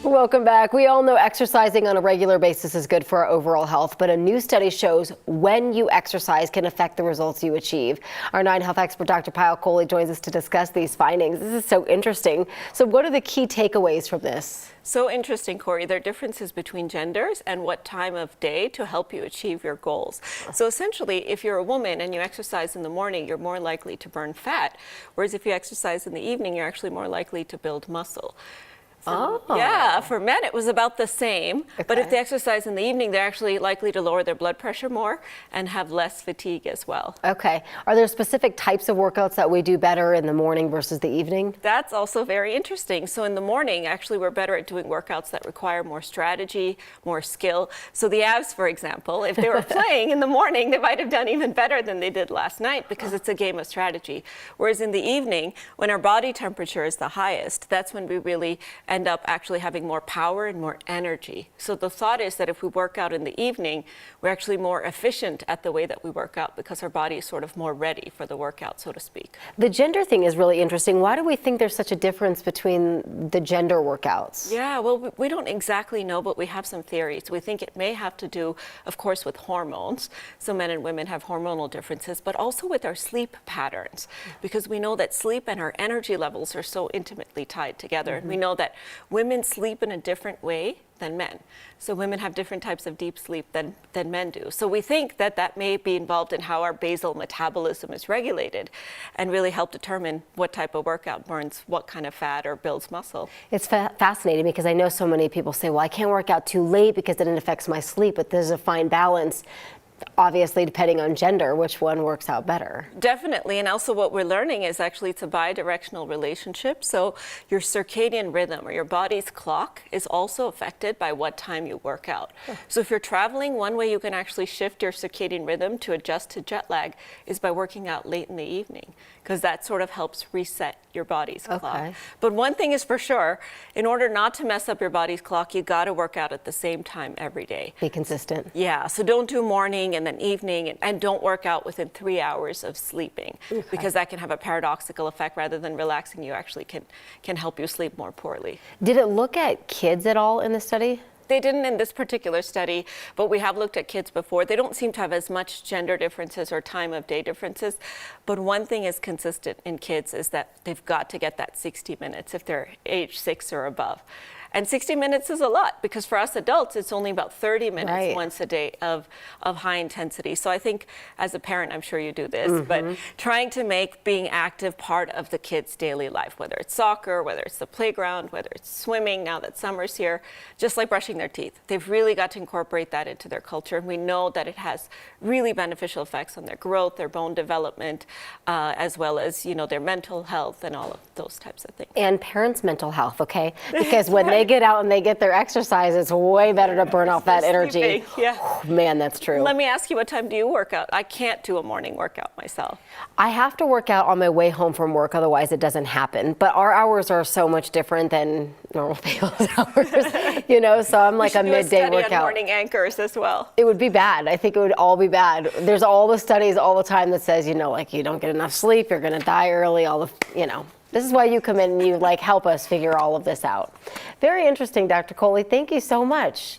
Welcome back. We all know exercising on a regular basis is good for our overall health, but a new study shows when you exercise can affect the results you achieve. Our 9 Health expert, Dr. Payal Kohli, joins us to discuss these findings. This is so interesting. So what are the key takeaways from this? So interesting, Corey. There are differences between genders and what time of day to help you achieve your goals. So essentially, if you're a woman and you exercise in the morning, you're more likely to burn fat, whereas if you exercise in the evening, you're actually more likely to build muscle. Yeah, for men it was about the same, but if they exercise in the evening, they're actually likely to lower their blood pressure more and have less fatigue as well. Okay. Are there specific types of workouts that we do better in the morning versus the evening? That's also very interesting. So in the morning, actually, we're better at doing workouts that require more strategy, more skill. So the abs, for example, if they were playing in the morning, they might have done even better than they did last night because it's a game of strategy. Whereas in the evening, when our body temperature is the highest, that's when we really end up actually having more power and more energy. So the thought is that if we work out in the evening, we're actually more efficient at the way that we work out because our body is sort of more ready for the workout, so to speak. The gender thing is really interesting. Why do we think there's such a difference between the gender workouts? Yeah, well, we don't exactly know, but we have some theories. We think it may have to do, of course, with hormones. So men and women have hormonal differences, but also with our sleep patterns, because we know that sleep and our energy levels are so intimately tied together. And we know that women sleep in a different way than men. So women have different types of deep sleep than men do. So we think that that may be involved in how our basal metabolism is regulated and really help determine what type of workout burns what kind of fat or builds muscle. It's fascinating because I know so many people say, well, I can't work out too late because then it affects my sleep, but there's a fine balance. Obviously, depending on gender, which one works out better. Definitely, and also what we're learning is actually it's a bi-directional relationship. So your circadian rhythm or your body's clock is also affected by what time you work out. So if you're traveling, one way you can actually shift your circadian rhythm to adjust to jet lag is by working out late in the evening, because that sort of helps reset your body's clock. But one thing is for sure, in order not to mess up your body's clock, you got to work out at the same time every day. Be consistent. Yeah, so don't do morning and then evening, and don't work out within 3 hours of sleeping, because that can have a paradoxical effect. Rather than relaxing, you actually can help you sleep more poorly. Did it look at kids at all in the study? They didn't in this particular study, but we have looked at kids before. They don't seem to have as much gender differences or time of day differences, but one thing is consistent in kids is that they've got to get that 60 minutes if they're age 6 or above. And 60 minutes is a lot, because for us adults, it's only about 30 minutes once a day of high intensity. So I think as a parent, I'm sure you do this, but trying to make being active part of the kids' daily life, whether it's soccer, whether it's the playground, whether it's swimming, now that summer's here, just like brushing their teeth. They've really got to incorporate that into their culture. And we know that it has really beneficial effects on their growth, their bone development, as well as, their mental health and all of those types of things. And parents' mental health, okay? Because when they get out and they get their exercise, it's way better to burn off that energy. Yeah. Man, that's true. Let me ask you, what time do you work out? I can't do a morning workout myself. I have to work out on my way home from work, otherwise it doesn't happen. But our hours are so much different than normal people's hours, so I'm like a midday workout. On morning anchors as well. It would be bad. I think it would all be bad. There's all the studies all the time that says, like you don't get enough sleep, you're going to die early, This is why you come in and you help us figure all of this out. Very interesting, Dr. Kohli. Thank you so much.